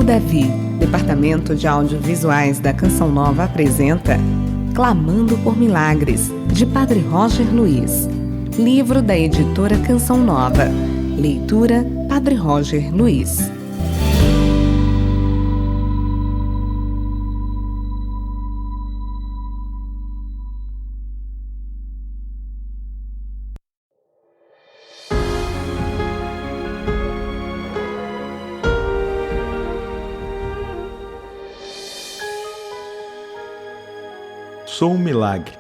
Grupo Davi, Departamento de Audiovisuais da Canção Nova apresenta Clamando por Milagres, de Padre Roger Luiz. Livro da editora Canção Nova. Leitura Padre Roger Luiz. Sou um milagre.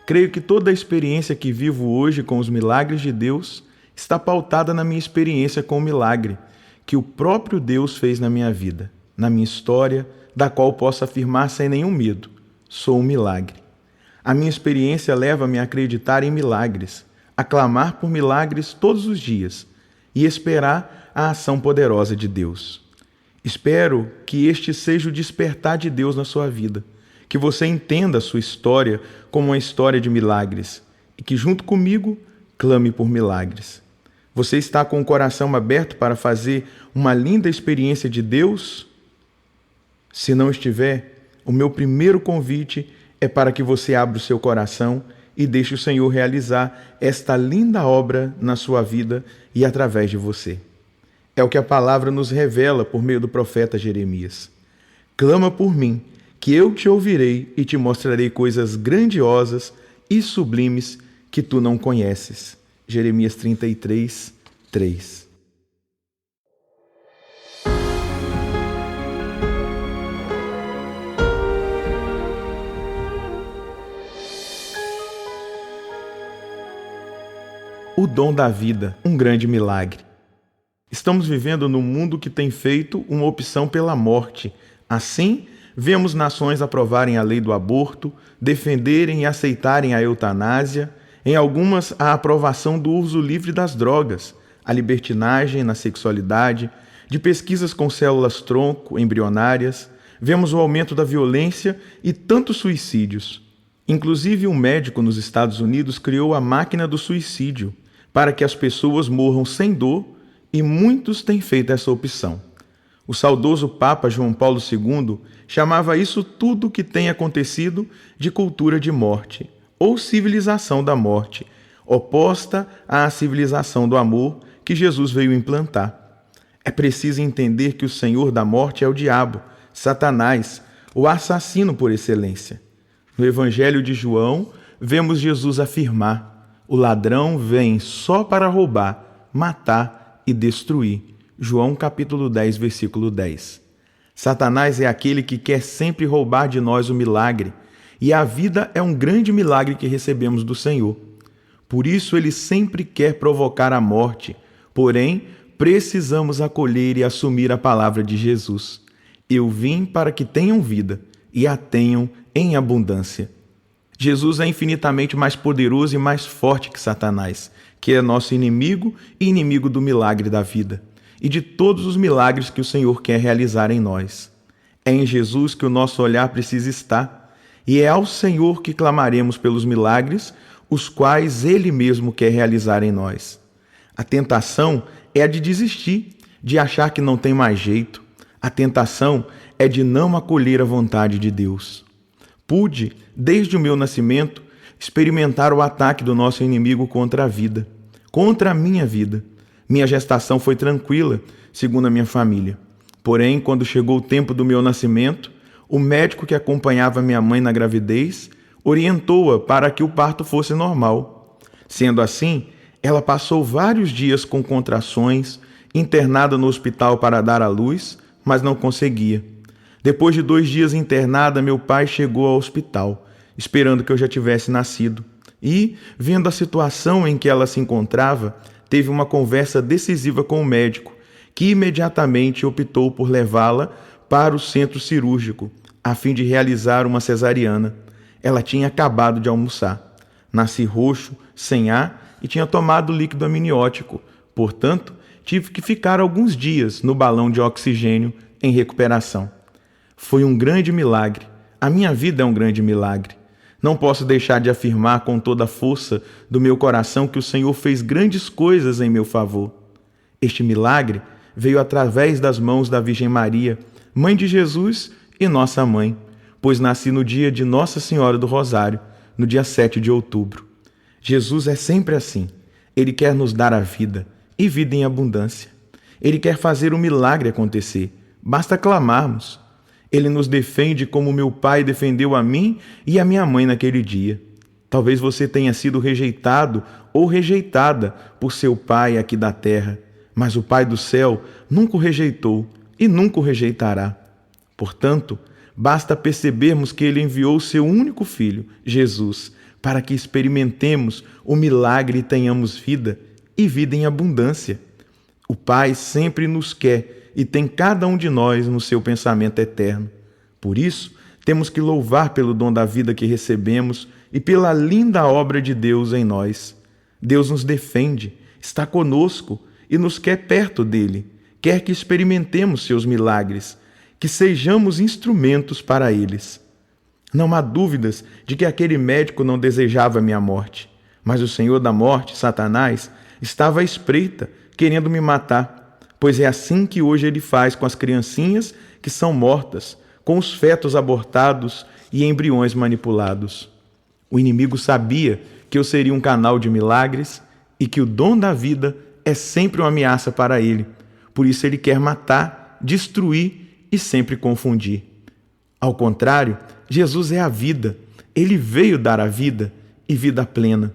Creio que toda a experiência que vivo hoje com os milagres de Deus está pautada na minha experiência com o milagre que o próprio Deus fez na minha vida, na minha história, da qual posso afirmar sem nenhum medo: sou um milagre. A minha experiência leva-me a acreditar em milagres, a clamar por milagres todos os dias e esperar a ação poderosa de Deus. Espero que este seja o despertar de Deus na sua vida, que você entenda a sua história como uma história de milagres e que, junto comigo, clame por milagres. Você está com o coração aberto para fazer uma linda experiência de Deus? Se não estiver, o meu primeiro convite é para que você abra o seu coração e deixe o Senhor realizar esta linda obra na sua vida e através de você. É o que a palavra nos revela por meio do profeta Jeremias. Clama por mim, que eu te ouvirei e te mostrarei coisas grandiosas e sublimes que tu não conheces. Jeremias 33, 3. O dom da vida, um grande milagre. Estamos vivendo num mundo que tem feito uma opção pela morte. Assim, vemos nações aprovarem a lei do aborto, defenderem e aceitarem a eutanásia, em algumas a aprovação do uso livre das drogas, a libertinagem na sexualidade, de pesquisas com células-tronco embrionárias. Vemos o aumento da violência e tantos suicídios. Inclusive, um médico nos Estados Unidos criou a máquina do suicídio para que as pessoas morram sem dor, e muitos têm feito essa opção. O saudoso Papa João Paulo II chamava isso tudo que tem acontecido de cultura de morte, ou civilização da morte, oposta à civilização do amor que Jesus veio implantar. É preciso entender que o senhor da morte é o diabo, Satanás, o assassino por excelência. No Evangelho de João, vemos Jesus afirmar: o ladrão vem só para roubar, matar e destruir. João capítulo 10, versículo 10. Satanás é aquele que quer sempre roubar de nós o milagre, e a vida é um grande milagre que recebemos do Senhor. Por isso ele sempre quer provocar a morte, porém precisamos acolher e assumir a palavra de Jesus. Eu vim para que tenham vida e a tenham em abundância. Jesus é infinitamente mais poderoso e mais forte que Satanás, que é nosso inimigo e inimigo do milagre da vida e de todos os milagres que o Senhor quer realizar em nós. É em Jesus que o nosso olhar precisa estar, e é ao Senhor que clamaremos pelos milagres, os quais Ele mesmo quer realizar em nós. A tentação é a de desistir, de achar que não tem mais jeito. A tentação é de não acolher a vontade de Deus. Pude, desde o meu nascimento, experimentar o ataque do nosso inimigo contra a vida, contra a minha vida. Minha gestação foi tranquila, segundo a minha família. Porém, quando chegou o tempo do meu nascimento, o médico que acompanhava minha mãe na gravidez orientou-a para que o parto fosse normal. Sendo assim, ela passou vários dias com contrações, internada no hospital para dar à luz, mas não conseguia. Depois de 2 dias internada, meu pai chegou ao hospital, esperando que eu já tivesse nascido. E, vendo a situação em que ela se encontrava, teve uma conversa decisiva com o médico, que imediatamente optou por levá-la para o centro cirúrgico, a fim de realizar uma cesariana. Ela tinha acabado de almoçar. Nasci roxo, sem ar e tinha tomado líquido amniótico. Portanto, tive que ficar alguns dias no balão de oxigênio em recuperação. Foi um grande milagre. A minha vida é um grande milagre. Não posso deixar de afirmar com toda a força do meu coração que o Senhor fez grandes coisas em meu favor. Este milagre veio através das mãos da Virgem Maria, mãe de Jesus e nossa mãe, pois nasci no dia de Nossa Senhora do Rosário, no dia 7 de outubro. Jesus é sempre assim. Ele quer nos dar a vida, e vida em abundância. Ele quer fazer um milagre acontecer. Basta clamarmos. Ele nos defende como meu pai defendeu a mim e a minha mãe naquele dia. Talvez você tenha sido rejeitado ou rejeitada por seu pai aqui da terra, mas o Pai do céu nunca o rejeitou e nunca o rejeitará. Portanto, basta percebermos que ele enviou seu único filho, Jesus, para que experimentemos o milagre e tenhamos vida, e vida em abundância. O Pai sempre nos quer e tem cada um de nós no seu pensamento eterno. Por isso, temos que louvar pelo dom da vida que recebemos e pela linda obra de Deus em nós. Deus nos defende, está conosco e nos quer perto dele. Quer que experimentemos seus milagres, que sejamos instrumentos para eles. Não há dúvidas de que aquele médico não desejava minha morte, mas o Senhor da morte, Satanás, estava à espreita, querendo me matar, pois é assim que hoje ele faz com as criancinhas que são mortas, com os fetos abortados e embriões manipulados. O inimigo sabia que eu seria um canal de milagres e que o dom da vida é sempre uma ameaça para ele. Por isso ele quer matar, destruir e sempre confundir. Ao contrário, Jesus é a vida. Ele veio dar a vida e vida plena.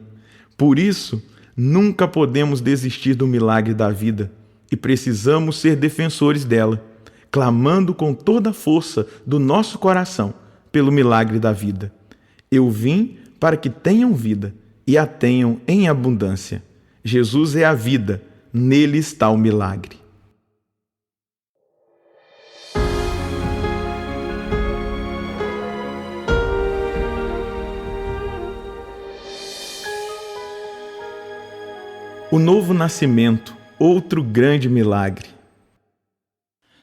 Por isso, nunca podemos desistir do milagre da vida e precisamos ser defensores dela, clamando com toda a força do nosso coração pelo milagre da vida. Eu vim para que tenham vida e a tenham em abundância. Jesus é a vida, nele está o milagre. O novo nascimento, outro grande milagre.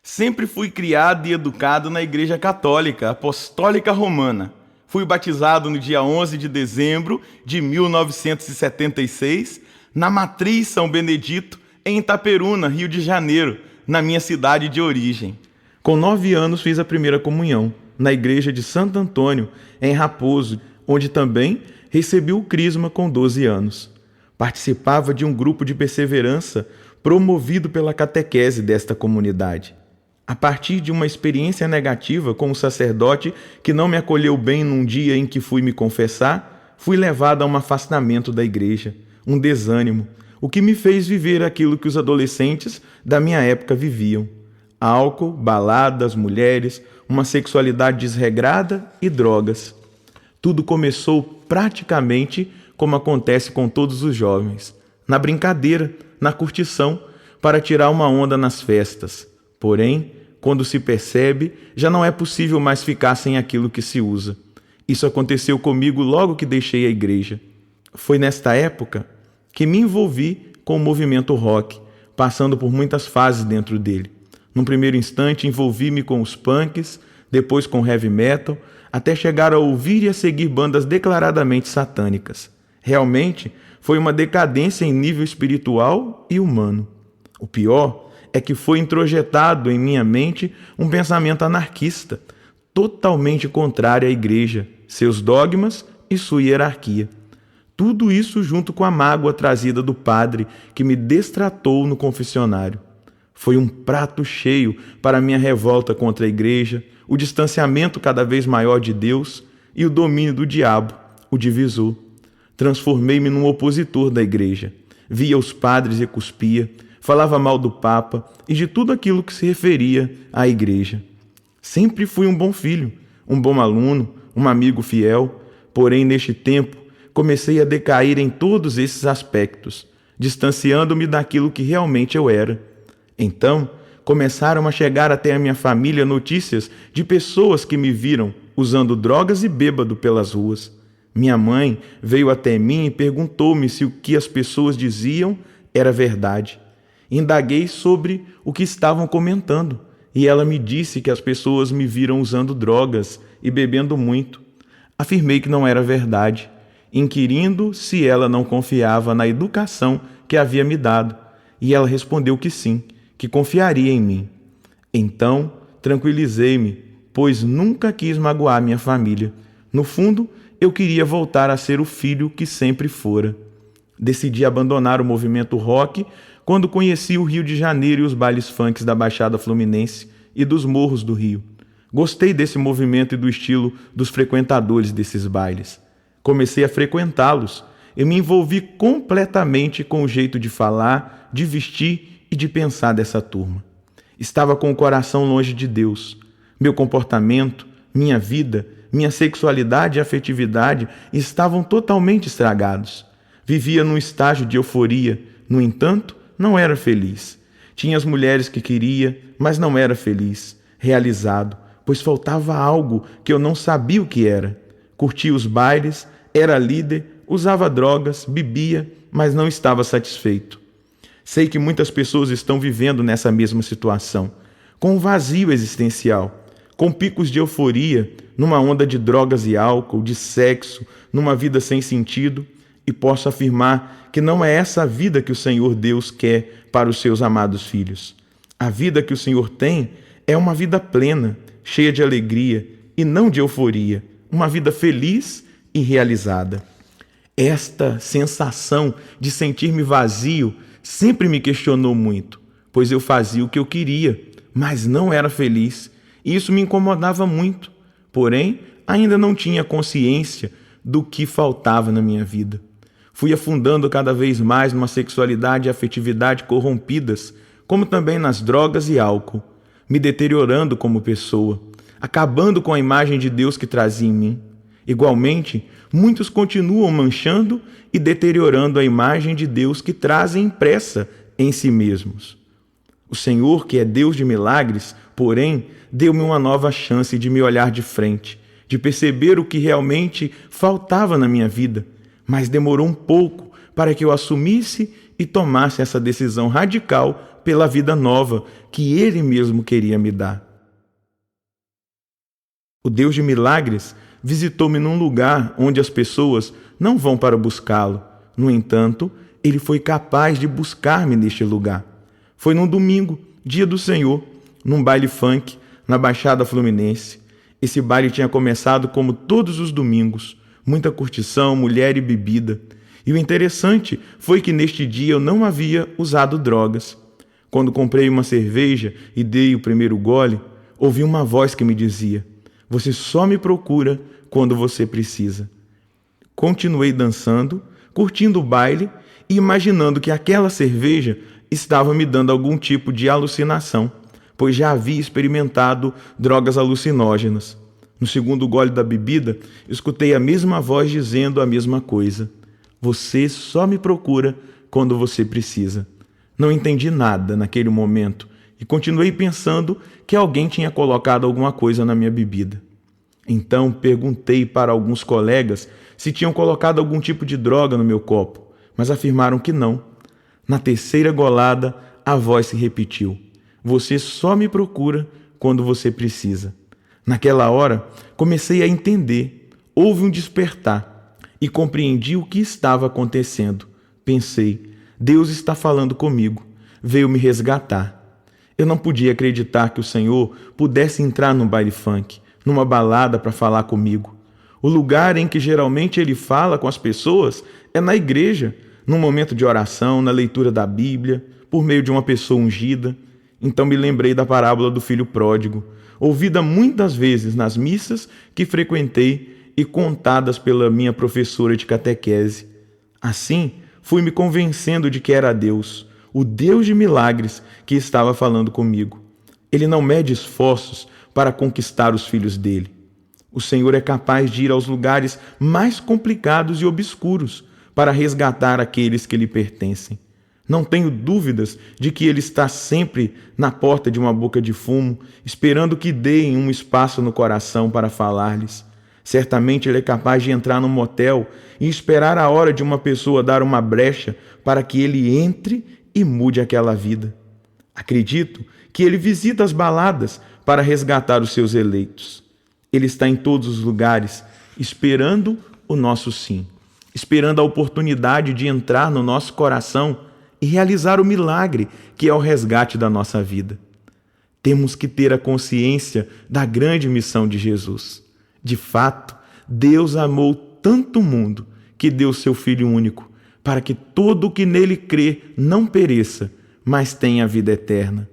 Sempre fui criado e educado na Igreja Católica Apostólica Romana. Fui batizado no dia 11 de dezembro de 1976, na Matriz São Benedito, em Itaperuna, Rio de Janeiro, na minha cidade de origem. Com 9 anos fiz a primeira comunhão, na Igreja de Santo Antônio, em Raposo, onde também recebi o crisma com 12 anos. Participava de um grupo de perseverança promovido pela catequese desta comunidade. A partir de uma experiência negativa com um sacerdote que não me acolheu bem num dia em que fui me confessar, fui levado a um afastamento da igreja, um desânimo, o que me fez viver aquilo que os adolescentes da minha época viviam: álcool, baladas, mulheres, uma sexualidade desregrada e drogas. Tudo começou praticamente como acontece com todos os jovens, na brincadeira, na curtição, para tirar uma onda nas festas. Porém, quando se percebe, já não é possível mais ficar sem aquilo que se usa. Isso aconteceu comigo logo que deixei a igreja. Foi nesta época que me envolvi com o movimento rock, passando por muitas fases dentro dele. Num primeiro instante, envolvi-me com os punks, depois com heavy metal, até chegar a ouvir e a seguir bandas declaradamente satânicas. Realmente, foi uma decadência em nível espiritual e humano. O pior é que foi introjetado em minha mente um pensamento anarquista, totalmente contrário à igreja, seus dogmas e sua hierarquia. Tudo isso junto com a mágoa trazida do padre que me destratou no confessionário. Foi um prato cheio para minha revolta contra a igreja, o distanciamento cada vez maior de Deus e o domínio do diabo, o divisor. Transformei-me num opositor da igreja. Via os padres e cuspia, falava mal do Papa e de tudo aquilo que se referia à igreja. Sempre fui um bom filho, um bom aluno, um amigo fiel, porém, neste tempo, comecei a decair em todos esses aspectos, distanciando-me daquilo que realmente eu era. Então, começaram a chegar até a minha família notícias de pessoas que me viram usando drogas e bêbado pelas ruas. Minha mãe veio até mim e perguntou-me se o que as pessoas diziam era verdade. Indaguei sobre o que estavam comentando e ela me disse que as pessoas me viram usando drogas e bebendo muito. Afirmei que não era verdade, inquirindo se ela não confiava na educação que havia me dado, e ela respondeu que sim, que confiaria em mim. Então, tranquilizei-me, pois nunca quis magoar minha família. No fundo, eu queria voltar a ser o filho que sempre fora. Decidi abandonar o movimento rock quando conheci o Rio de Janeiro e os bailes funks da Baixada Fluminense e dos morros do Rio. Gostei desse movimento e do estilo dos frequentadores desses bailes. Comecei a frequentá-los e me envolvi completamente com o jeito de falar, de vestir e de pensar dessa turma. Estava com o coração longe de Deus. Meu comportamento, minha vida, minha sexualidade e afetividade estavam totalmente estragados. Vivia num estágio de euforia, no entanto, não era feliz. Tinha as mulheres que queria, mas não era feliz, realizado, pois faltava algo que eu não sabia o que era. Curtia os bailes, era líder, usava drogas, bebia, mas não estava satisfeito. Sei que muitas pessoas estão vivendo nessa mesma situação, com um vazio existencial, com picos de euforia, numa onda de drogas e álcool, de sexo, numa vida sem sentido, e posso afirmar que não é essa a vida que o Senhor Deus quer para os seus amados filhos. A vida que o Senhor tem é uma vida plena, cheia de alegria e não de euforia, uma vida feliz e realizada. Esta sensação de sentir-me vazio sempre me questionou muito, pois eu fazia o que eu queria, mas não era feliz, e isso me incomodava muito. Porém, ainda não tinha consciência do que faltava na minha vida. Fui afundando cada vez mais numa sexualidade e afetividade corrompidas, como também nas drogas e álcool, me deteriorando como pessoa, acabando com a imagem de Deus que trazia em mim. Igualmente, muitos continuam manchando e deteriorando a imagem de Deus que trazem impressa em si mesmos. O Senhor, que é Deus de milagres, porém, deu-me uma nova chance de me olhar de frente, de perceber o que realmente faltava na minha vida, mas demorou um pouco para que eu assumisse e tomasse essa decisão radical pela vida nova que Ele mesmo queria me dar. O Deus de milagres visitou-me num lugar onde as pessoas não vão para buscá-lo. No entanto, Ele foi capaz de buscar-me neste lugar. Foi num domingo, dia do Senhor, num baile funk, na Baixada Fluminense. Esse baile tinha começado como todos os domingos, muita curtição, mulher e bebida. E o interessante foi que neste dia eu não havia usado drogas. Quando comprei uma cerveja e dei o primeiro gole, ouvi uma voz que me dizia: "Você só me procura quando você precisa." Continuei dançando, curtindo o baile e imaginando que aquela cerveja estava me dando algum tipo de alucinação, pois já havia experimentado drogas alucinógenas. No segundo gole da bebida, escutei a mesma voz dizendo a mesma coisa: "Você só me procura quando você precisa." Não entendi nada naquele momento e continuei pensando que alguém tinha colocado alguma coisa na minha bebida. Então perguntei para alguns colegas se tinham colocado algum tipo de droga no meu copo, mas afirmaram que não. Na terceira golada, a voz se repetiu: "Você só me procura quando você precisa." Naquela hora, comecei a entender. Houve um despertar e compreendi o que estava acontecendo. Pensei: Deus está falando comigo, veio me resgatar. Eu não podia acreditar que o Senhor pudesse entrar num baile funk, numa balada para falar comigo. O lugar em que geralmente Ele fala com as pessoas é na igreja, num momento de oração, na leitura da Bíblia, por meio de uma pessoa ungida. Então me lembrei da parábola do filho pródigo, ouvida muitas vezes nas missas que frequentei e contadas pela minha professora de catequese. Assim, fui me convencendo de que era Deus, o Deus de milagres, que estava falando comigo. Ele não mede esforços para conquistar os filhos dele. O Senhor é capaz de ir aos lugares mais complicados e obscuros para resgatar aqueles que lhe pertencem. Não tenho dúvidas de que Ele está sempre na porta de uma boca de fumo, esperando que deem um espaço no coração para falar-lhes. Certamente Ele é capaz de entrar num motel e esperar a hora de uma pessoa dar uma brecha para que Ele entre e mude aquela vida. Acredito que Ele visita as baladas para resgatar os seus eleitos. Ele está em todos os lugares, esperando o nosso sim, esperando a oportunidade de entrar no nosso coração e realizar o milagre que é o resgate da nossa vida. Temos que ter a consciência da grande missão de Jesus. De fato, Deus amou tanto o mundo que deu seu Filho único, para que todo o que nele crê não pereça, mas tenha a vida eterna.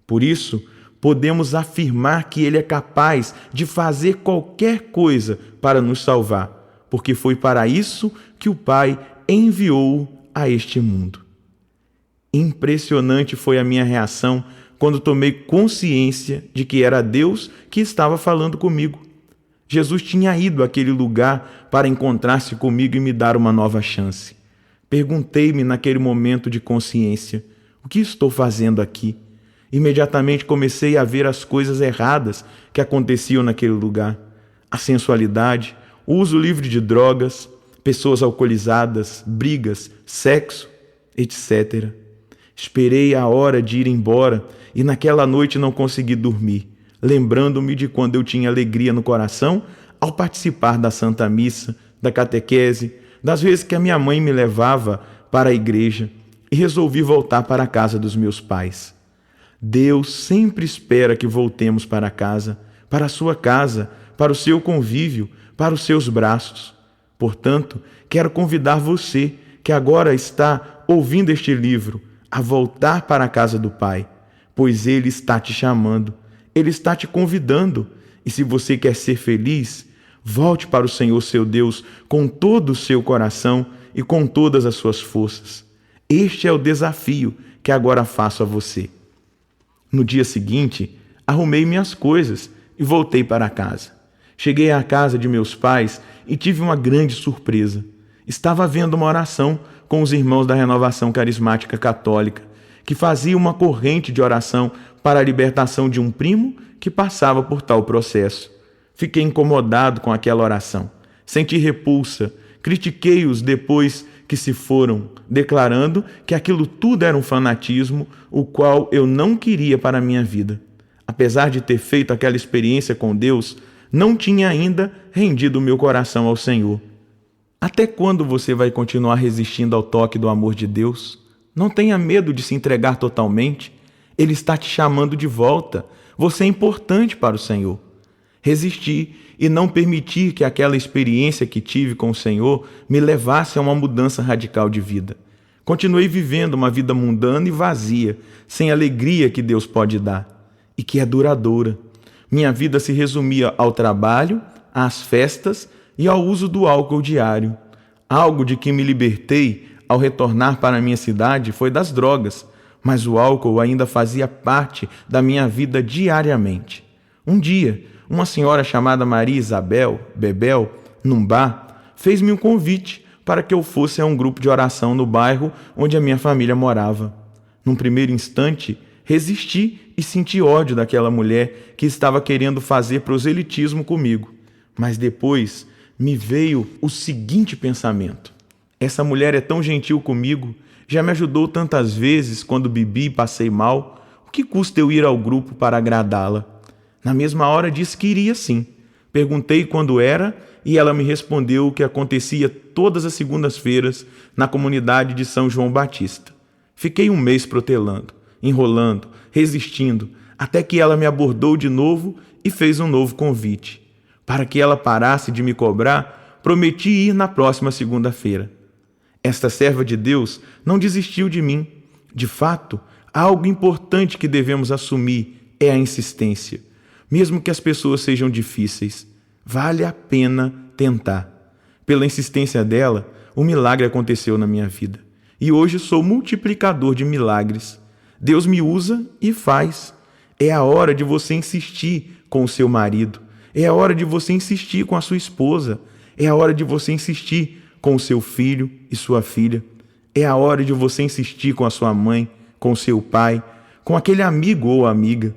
Por isso, podemos afirmar que ele é capaz de fazer qualquer coisa para nos salvar, porque foi para isso que o Pai enviou-o a este mundo. Impressionante foi a minha reação quando tomei consciência de que era Deus que estava falando comigo. Jesus tinha ido àquele lugar para encontrar-se comigo e me dar uma nova chance. Perguntei-me naquele momento de consciência: o que estou fazendo aqui? Imediatamente comecei a ver as coisas erradas que aconteciam naquele lugar. A sensualidade, o uso livre de drogas, pessoas alcoolizadas, brigas, sexo, etc. Esperei a hora de ir embora e naquela noite não consegui dormir, lembrando-me de quando eu tinha alegria no coração ao participar da Santa Missa, da catequese, das vezes que a minha mãe me levava para a igreja, e resolvi voltar para a casa dos meus pais. Deus sempre espera que voltemos para casa, para a sua casa, para o seu convívio, para os seus braços. Portanto, quero convidar você, que agora está ouvindo este livro, a voltar para a casa do Pai, pois Ele está te chamando, Ele está te convidando. E se você quer ser feliz, volte para o Senhor seu Deus com todo o seu coração e com todas as suas forças. Este é o desafio que agora faço a você. No dia seguinte, arrumei minhas coisas e voltei para casa. Cheguei à casa de meus pais e tive uma grande surpresa. Estava havendo uma oração com os irmãos da Renovação Carismática Católica, que fazia uma corrente de oração para a libertação de um primo que passava por tal processo. Fiquei incomodado com aquela oração. Senti repulsa. Critiquei-os depois que se foram, declarando que aquilo tudo era um fanatismo, o qual eu não queria para a minha vida. Apesar de ter feito aquela experiência com Deus, não tinha ainda rendido o meu coração ao Senhor. Até quando você vai continuar resistindo ao toque do amor de Deus? Não tenha medo de se entregar totalmente. Ele está te chamando de volta. Você é importante para o Senhor. Resistir e não permitir que aquela experiência que tive com o Senhor me levasse a uma mudança radical de vida. Continuei vivendo uma vida mundana e vazia, sem a alegria que Deus pode dar e que é duradoura. Minha vida se resumia ao trabalho, às festas e ao uso do álcool diário. Algo de que me libertei ao retornar para a minha cidade foi das drogas, mas o álcool ainda fazia parte da minha vida diariamente. Um dia, uma senhora chamada Maria Isabel, Bebel, num bar, fez-me um convite para que eu fosse a um grupo de oração no bairro onde a minha família morava. Num primeiro instante, resisti e senti ódio daquela mulher que estava querendo fazer proselitismo comigo. Mas depois me veio o seguinte pensamento: essa mulher é tão gentil comigo, já me ajudou tantas vezes quando bebi e passei mal, o que custa eu ir ao grupo para agradá-la? Na mesma hora disse que iria sim. Perguntei quando era e ela me respondeu que acontecia todas as segundas-feiras na comunidade de São João Batista. Fiquei um mês protelando, enrolando, resistindo, até que ela me abordou de novo e fez um novo convite. Para que ela parasse de me cobrar, prometi ir na próxima segunda-feira. Esta serva de Deus não desistiu de mim. De fato, algo importante que devemos assumir é a insistência. Mesmo que as pessoas sejam difíceis, vale a pena tentar. Pela insistência dela, o milagre aconteceu na minha vida. E hoje sou multiplicador de milagres. Deus me usa e faz. É a hora de você insistir com o seu marido. É a hora de você insistir com a sua esposa. É a hora de você insistir com o seu filho e sua filha. É a hora de você insistir com a sua mãe, com o seu pai, com aquele amigo ou amiga.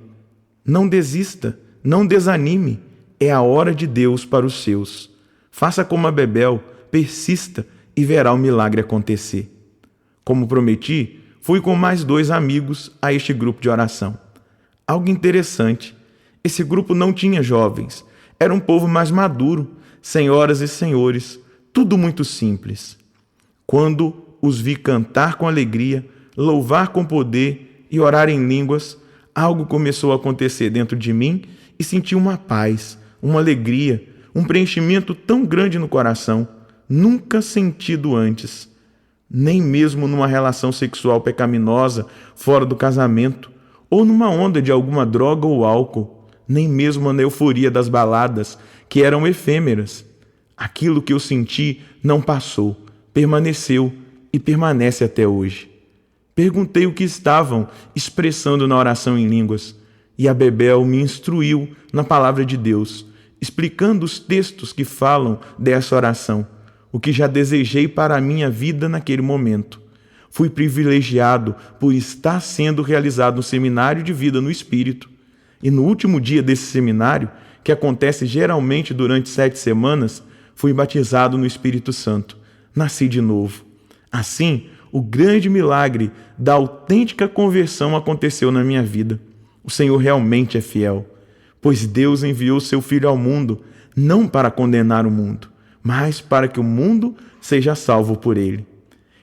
Não desista, não desanime. É a hora de Deus para os seus. Faça como a Bebel, persista e verá o milagre acontecer. Como prometi, fui com mais 2 amigos a este grupo de oração. Algo interessante, esse grupo não tinha jovens, era um povo mais maduro, senhoras e senhores, tudo muito simples. Quando os vi cantar com alegria, louvar com poder e orar em línguas, algo começou a acontecer dentro de mim e senti uma paz, uma alegria, um preenchimento tão grande no coração, nunca sentido antes. Nem mesmo numa relação sexual pecaminosa fora do casamento, ou numa onda de alguma droga ou álcool, nem mesmo na euforia das baladas, que eram efêmeras. Aquilo que eu senti não passou, permaneceu e permanece até hoje. Perguntei o que estavam expressando na oração em línguas, e a Bebel me instruiu na palavra de Deus, explicando os textos que falam dessa oração, o que já desejei para a minha vida naquele momento. Fui privilegiado por estar sendo realizado um seminário de vida no Espírito, e no último dia desse seminário, que acontece geralmente durante 7 semanas, fui batizado no Espírito Santo. Nasci de novo. Assim, o grande milagre da autêntica conversão aconteceu na minha vida. O Senhor realmente é fiel, pois Deus enviou seu Filho ao mundo, não para condenar o mundo, mas para que o mundo seja salvo por ele.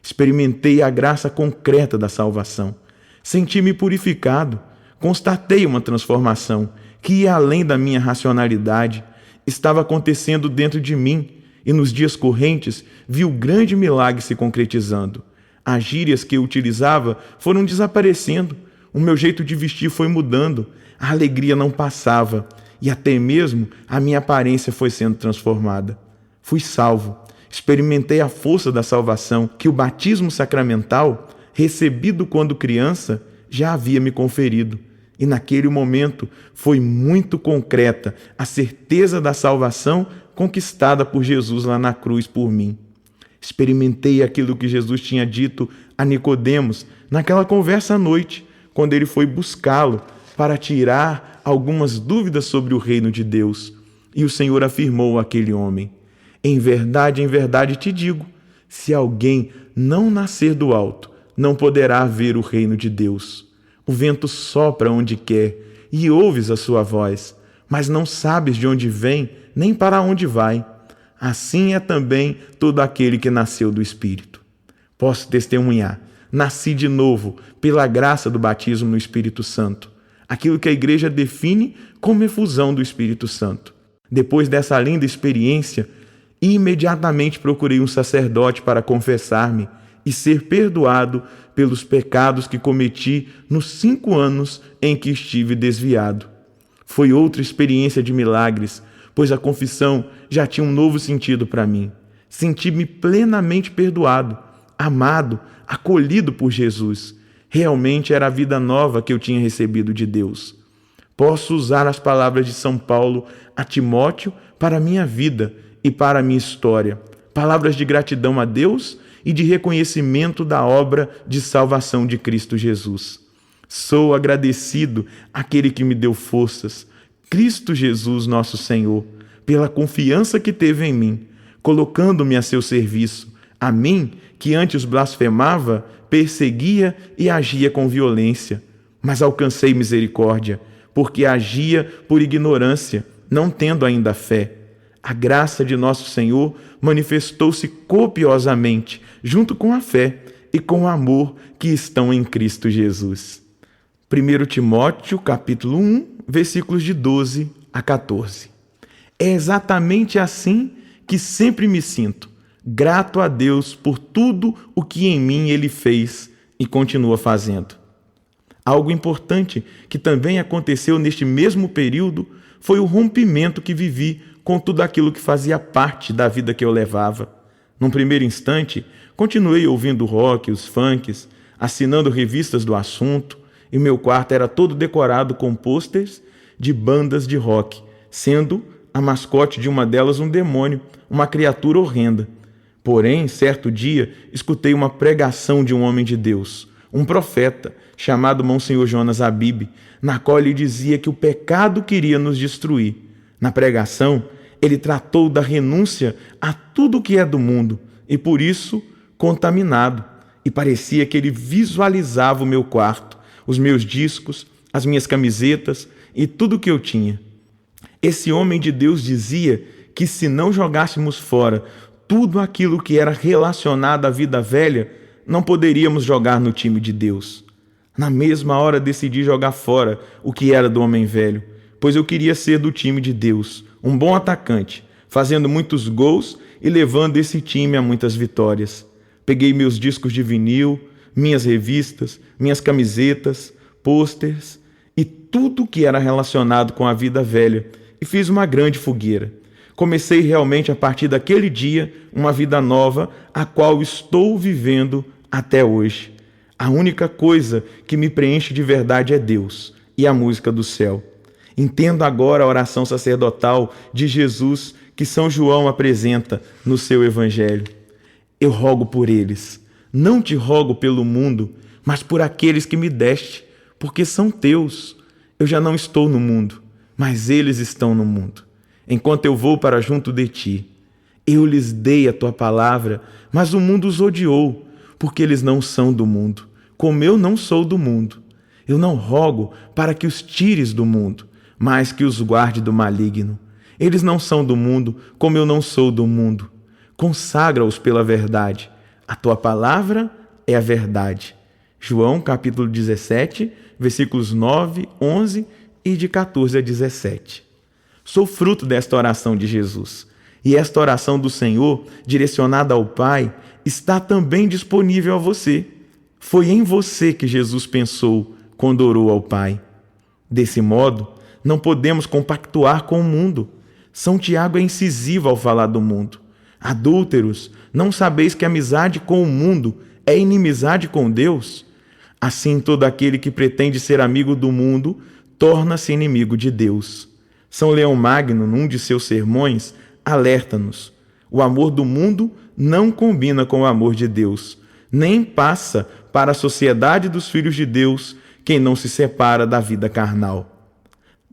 Experimentei a graça concreta da salvação. Senti-me purificado. Constatei uma transformação que ia além da minha racionalidade. Estava acontecendo dentro de mim e nos dias correntes vi o grande milagre se concretizando. As gírias que eu utilizava foram desaparecendo. O meu jeito de vestir foi mudando. A alegria não passava e até mesmo a minha aparência foi sendo transformada. Fui salvo. Experimentei a força da salvação que o batismo sacramental, recebido quando criança, já havia me conferido. E naquele momento foi muito concreta a certeza da salvação conquistada por Jesus lá na cruz por mim. Experimentei aquilo que Jesus tinha dito a Nicodemos naquela conversa à noite, quando ele foi buscá-lo para tirar algumas dúvidas sobre o reino de Deus. E o Senhor afirmou àquele homem: em verdade te digo, se alguém não nascer do alto, não poderá ver o reino de Deus. O vento sopra onde quer e ouves a sua voz, mas não sabes de onde vem nem para onde vai. Assim é também todo aquele que nasceu do Espírito. Posso testemunhar, nasci de novo pela graça do batismo no Espírito Santo, aquilo que a Igreja define como efusão do Espírito Santo. Depois dessa linda experiência, imediatamente procurei um sacerdote para confessar-me e ser perdoado pelos pecados que cometi nos 5 anos em que estive desviado. Foi outra experiência de milagres, pois a confissão já tinha um novo sentido para mim. Senti-me plenamente perdoado, amado, acolhido por Jesus. Realmente era a vida nova que eu tinha recebido de Deus. Posso usar as palavras de São Paulo a Timóteo para a minha vida e para a minha história. Palavras de gratidão a Deus e de reconhecimento da obra de salvação de Cristo Jesus. Sou agradecido àquele que me deu forças, Cristo Jesus, nosso Senhor, pela confiança que teve em mim, colocando-me a seu serviço, a mim que antes blasfemava, perseguia e agia com violência, mas alcancei misericórdia, porque agia por ignorância, não tendo ainda fé. A graça de nosso Senhor manifestou-se copiosamente, junto com a fé e com o amor que estão em Cristo Jesus. 1 Timóteo, capítulo 1, versículos de 12 a 14. É exatamente assim que sempre me sinto, grato a Deus por tudo o que em mim Ele fez e continua fazendo. Algo importante que também aconteceu neste mesmo período foi o rompimento que vivi com tudo aquilo que fazia parte da vida que eu levava. Num primeiro instante, continuei ouvindo rock, os funks, assinando revistas do assunto, e meu quarto era todo decorado com pôsteres de bandas de rock, sendo a mascote de uma delas um demônio, uma criatura horrenda. Porém, certo dia, escutei uma pregação de um homem de Deus, um profeta, chamado Monsenhor Jonas Abib, na qual ele dizia que o pecado queria nos destruir. Na pregação, ele tratou da renúncia a tudo que é do mundo e, por isso, contaminado. E parecia que ele visualizava o meu quarto, os meus discos, as minhas camisetas e tudo que eu tinha. Esse homem de Deus dizia que se não jogássemos fora tudo aquilo que era relacionado à vida velha, não poderíamos jogar no time de Deus. Na mesma hora decidi jogar fora o que era do homem velho, pois eu queria ser do time de Deus, um bom atacante, fazendo muitos gols e levando esse time a muitas vitórias. Peguei meus discos de vinil, minhas revistas, minhas camisetas, pôsteres e tudo que era relacionado com a vida velha e fiz uma grande fogueira. Comecei realmente a partir daquele dia uma vida nova, a qual estou vivendo até hoje. A única coisa que me preenche de verdade é Deus e a música do céu. Entendo agora a oração sacerdotal de Jesus que São João apresenta no seu Evangelho. Eu rogo por eles, não te rogo pelo mundo, mas por aqueles que me deste, porque são teus. Eu já não estou no mundo, mas eles estão no mundo. Enquanto eu vou para junto de ti, eu lhes dei a tua palavra, mas o mundo os odiou, porque eles não são do mundo, como eu não sou do mundo. Eu não rogo para que os tires do mundo, mas que os guarde do maligno. Eles não são do mundo, como eu não sou do mundo. Consagra-os pela verdade. A tua palavra é a verdade. João, capítulo 17, versículos 9, 11 e de 14 a 17. Sou fruto desta oração de Jesus. E esta oração do Senhor, direcionada ao Pai, está também disponível a você. Foi em você que Jesus pensou quando orou ao Pai. Desse modo, não podemos compactuar com o mundo. São Tiago é incisivo ao falar do mundo. Adúlteros, não sabeis que amizade com o mundo é inimizade com Deus? Assim, todo aquele que pretende ser amigo do mundo torna-se inimigo de Deus. São Leão Magno, num de seus sermões, alerta-nos. O amor do mundo não combina com o amor de Deus, nem passa para a sociedade dos filhos de Deus quem não se separa da vida carnal.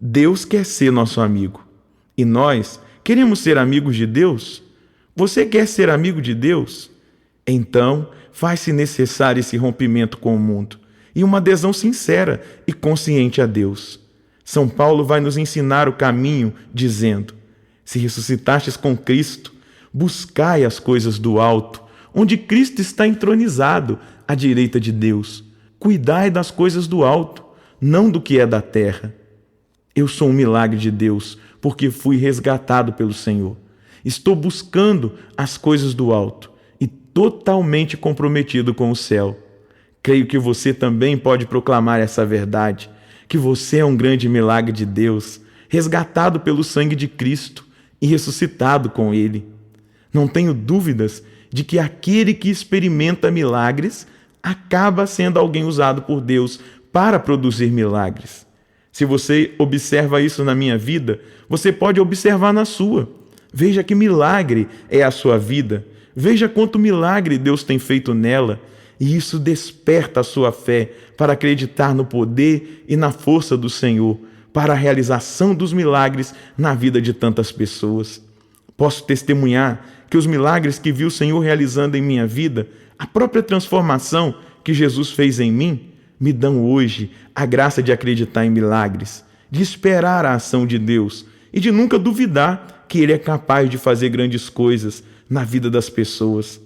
Deus quer ser nosso amigo. E nós queremos ser amigos de Deus? Você quer ser amigo de Deus? Então, faz-se necessário esse rompimento com o mundo e uma adesão sincera e consciente a Deus. São Paulo vai nos ensinar o caminho, dizendo: se ressuscitastes com Cristo, buscai as coisas do alto, onde Cristo está entronizado à direita de Deus. Cuidai das coisas do alto, não do que é da terra. Eu sou um milagre de Deus, porque fui resgatado pelo Senhor. Estou buscando as coisas do alto e totalmente comprometido com o céu. Creio que você também pode proclamar essa verdade, que você é um grande milagre de Deus, resgatado pelo sangue de Cristo e ressuscitado com Ele. Não tenho dúvidas de que aquele que experimenta milagres acaba sendo alguém usado por Deus para produzir milagres. Se você observa isso na minha vida, você pode observar na sua. Veja que milagre é a sua vida. Veja quanto milagre Deus tem feito nela. E isso desperta a sua fé para acreditar no poder e na força do Senhor, para a realização dos milagres na vida de tantas pessoas. Posso testemunhar que os milagres que vi o Senhor realizando em minha vida, a própria transformação que Jesus fez em mim, me dão hoje a graça de acreditar em milagres, de esperar a ação de Deus e de nunca duvidar que Ele é capaz de fazer grandes coisas na vida das pessoas.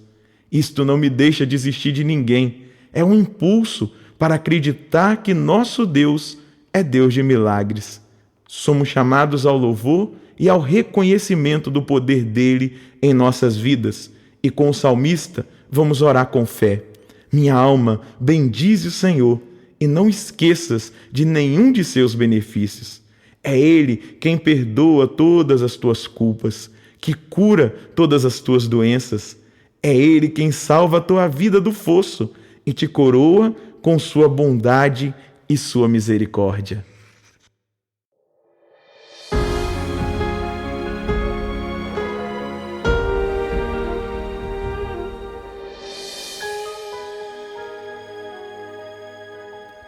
Isto não me deixa desistir de ninguém. É um impulso para acreditar que nosso Deus é Deus de milagres. Somos chamados ao louvor e ao reconhecimento do poder dele em nossas vidas. E com o salmista, vamos orar com fé. Minha alma, bendize o Senhor e não esqueças de nenhum de seus benefícios. É Ele quem perdoa todas as tuas culpas, que cura todas as tuas doenças. É Ele quem salva a tua vida do fosso e te coroa com sua bondade e sua misericórdia.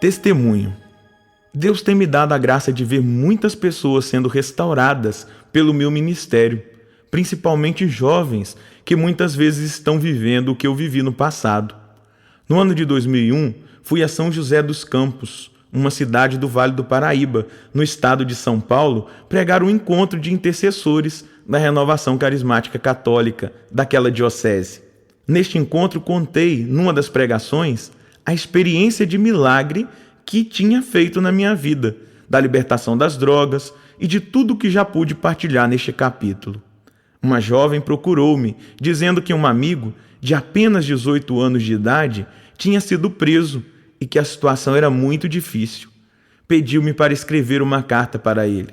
Testemunho. Deus tem me dado a graça de ver muitas pessoas sendo restauradas pelo meu ministério, principalmente jovens que muitas vezes estão vivendo o que eu vivi no passado. No ano de 2001, fui a São José dos Campos, uma cidade do Vale do Paraíba, no estado de São Paulo, pregar um encontro de intercessores da Renovação Carismática Católica daquela diocese. Neste encontro, contei, numa das pregações, a experiência de milagre que tinha feito na minha vida, da libertação das drogas e de tudo que já pude partilhar neste capítulo. Uma jovem procurou-me, dizendo que um amigo, de apenas 18 anos de idade, tinha sido preso e que a situação era muito difícil. Pediu-me para escrever uma carta para ele.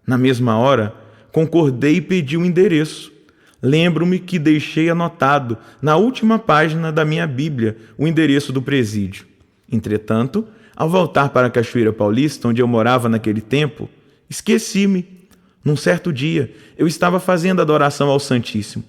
Na mesma hora, concordei e pedi o endereço. Lembro-me que deixei anotado na última página da minha Bíblia o endereço do presídio. Entretanto, ao voltar para a Cachoeira Paulista, onde eu morava naquele tempo, esqueci-me. Num certo dia, eu estava fazendo adoração ao Santíssimo.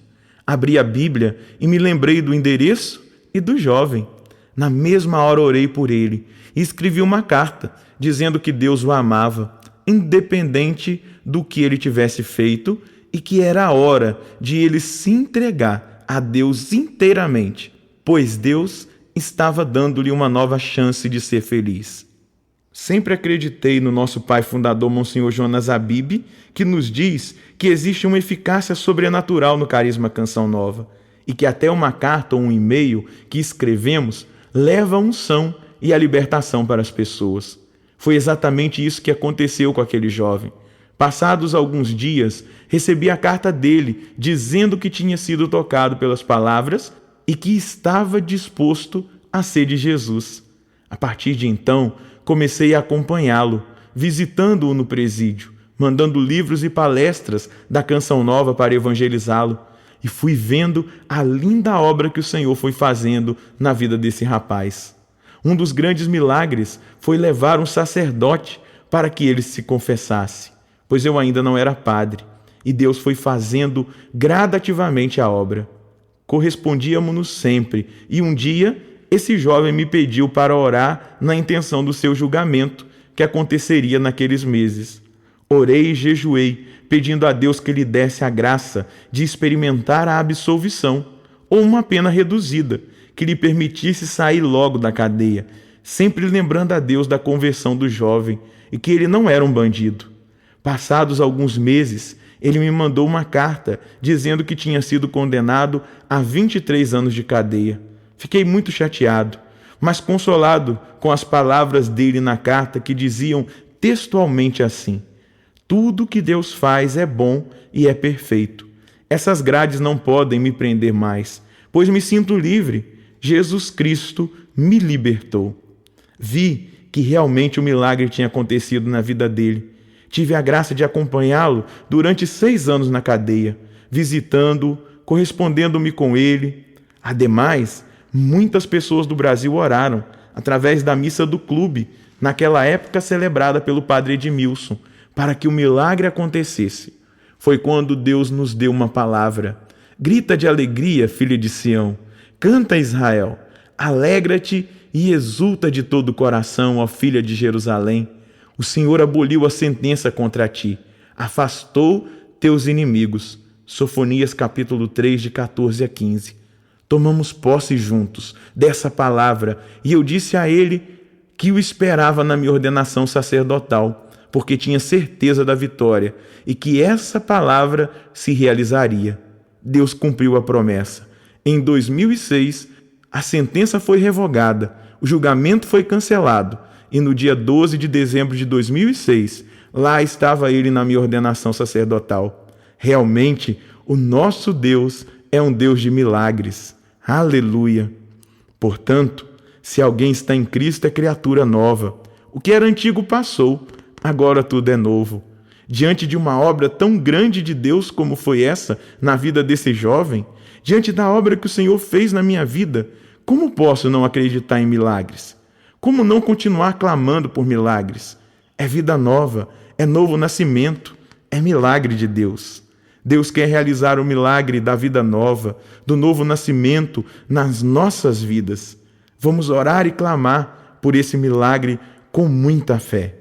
Abri a Bíblia e me lembrei do endereço e do jovem. Na mesma hora orei por ele e escrevi uma carta dizendo que Deus o amava, independente do que ele tivesse feito, e que era a hora de ele se entregar a Deus inteiramente, pois Deus estava dando-lhe uma nova chance de ser feliz. Sempre acreditei no nosso pai fundador, Monsenhor Jonas Abib, que nos diz que existe uma eficácia sobrenatural no carisma Canção Nova e que até uma carta ou um e-mail que escrevemos leva a unção e a libertação para as pessoas. Foi exatamente isso que aconteceu com aquele jovem. Passados alguns dias, recebi a carta dele, dizendo que tinha sido tocado pelas palavras e que estava disposto a ser de Jesus. A partir de então, comecei a acompanhá-lo, visitando-o no presídio, mandando livros e palestras da Canção Nova para evangelizá-lo, e fui vendo a linda obra que o Senhor foi fazendo na vida desse rapaz. Um dos grandes milagres foi levar um sacerdote para que ele se confessasse, pois eu ainda não era padre, e Deus foi fazendo gradativamente a obra. Correspondíamos-nos sempre, e um dia esse jovem me pediu para orar na intenção do seu julgamento, que aconteceria naqueles meses. Orei e jejuei, pedindo a Deus que lhe desse a graça de experimentar a absolvição, ou uma pena reduzida, que lhe permitisse sair logo da cadeia, sempre lembrando a Deus da conversão do jovem e que ele não era um bandido. Passados alguns meses, ele me mandou uma carta dizendo que tinha sido condenado a 23 anos de cadeia. Fiquei muito chateado, mas consolado com as palavras dele na carta que diziam textualmente assim: tudo que Deus faz é bom e é perfeito. Essas grades não podem me prender mais, pois me sinto livre. Jesus Cristo me libertou. Vi que realmente o milagre tinha acontecido na vida dele. Tive a graça de acompanhá-lo durante 6 anos na cadeia, visitando-o, correspondendo-me com ele. Ademais, muitas pessoas do Brasil oraram, através da missa do clube, naquela época celebrada pelo padre Edmilson, para que o milagre acontecesse. Foi quando Deus nos deu uma palavra: grita de alegria, filha de Sião, canta, Israel, alegra-te e exulta de todo o coração, ó filha de Jerusalém. O Senhor aboliu a sentença contra ti, afastou teus inimigos. Sofonias capítulo 3, de 14 a 15. Tomamos posse juntos dessa palavra e eu disse a ele que o esperava na minha ordenação sacerdotal, porque tinha certeza da vitória e que essa palavra se realizaria. Deus cumpriu a promessa. Em 2006, a sentença foi revogada, o julgamento foi cancelado, e no dia 12 de dezembro de 2006, lá estava ele na minha ordenação sacerdotal. Realmente, o nosso Deus é um Deus de milagres. Aleluia! Portanto, se alguém está em Cristo, é criatura nova. O que era antigo passou, agora tudo é novo. Diante de uma obra tão grande de Deus como foi essa na vida desse jovem, diante da obra que o Senhor fez na minha vida, como posso não acreditar em milagres? Como não continuar clamando por milagres? É vida nova, é novo nascimento, é milagre de Deus. Deus quer realizar o milagre da vida nova, do novo nascimento nas nossas vidas. Vamos orar e clamar por esse milagre com muita fé.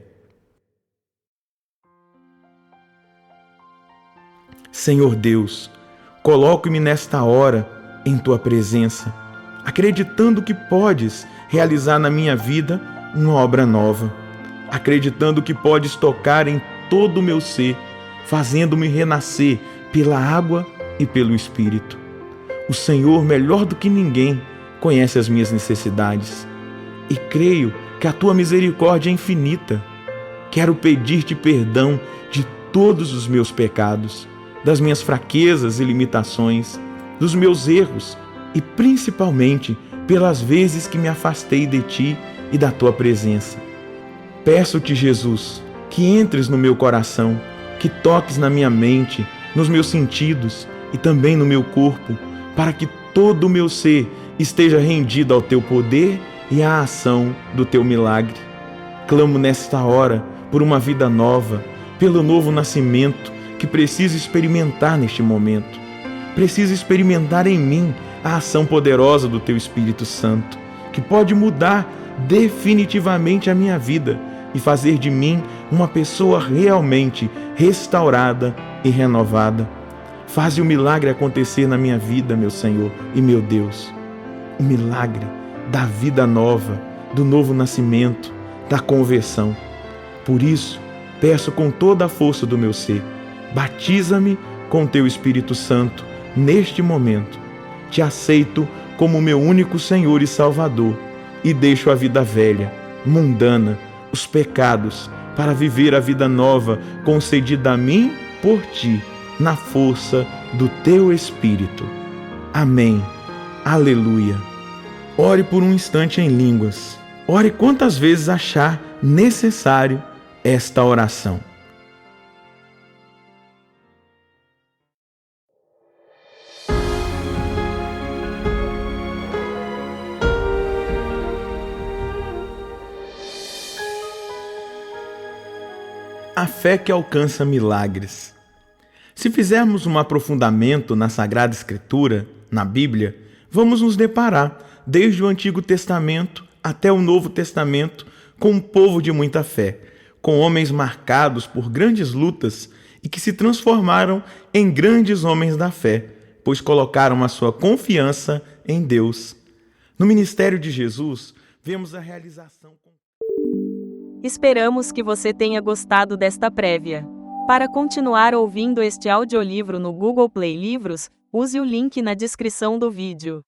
Senhor Deus, coloque-me nesta hora em Tua presença, acreditando que podes realizar na minha vida uma obra nova, acreditando que podes tocar em todo o meu ser, fazendo-me renascer pela água e pelo Espírito. O Senhor, melhor do que ninguém, conhece as minhas necessidades. E creio que a tua misericórdia é infinita. Quero pedir-te perdão de todos os meus pecados, das minhas fraquezas e limitações, dos meus erros e principalmente pelas vezes que me afastei de ti e da tua presença. Peço-te, Jesus, que entres no meu coração, que toques na minha mente, nos meus sentidos e também no meu corpo, para que todo o meu ser esteja rendido ao teu poder e à ação do teu milagre. Clamo nesta hora por uma vida nova, pelo novo nascimento que preciso experimentar neste momento. Preciso experimentar em mim a ação poderosa do teu Espírito Santo, que pode mudar definitivamente a minha vida e fazer de mim uma pessoa realmente restaurada e renovada. Faze o milagre acontecer na minha vida, meu Senhor e meu Deus. O milagre da vida nova, do novo nascimento, da conversão. Por isso, peço com toda a força do meu ser, batiza-me com teu Espírito Santo neste momento. Te aceito como meu único Senhor e Salvador e deixo a vida velha, mundana, os pecados, para viver a vida nova concedida a mim por ti, na força do teu Espírito. Amém. Aleluia. Ore por um instante em línguas. Ore quantas vezes achar necessário esta oração. A fé que alcança milagres. Se fizermos um aprofundamento na Sagrada Escritura, na Bíblia, vamos nos deparar, desde o Antigo Testamento até o Novo Testamento, com um povo de muita fé, com homens marcados por grandes lutas e que se transformaram em grandes homens da fé, pois colocaram a sua confiança em Deus. No ministério de Jesus, vemos a realização... Esperamos que você tenha gostado desta prévia. Para continuar ouvindo este audiolivro no Google Play Livros, use o link na descrição do vídeo.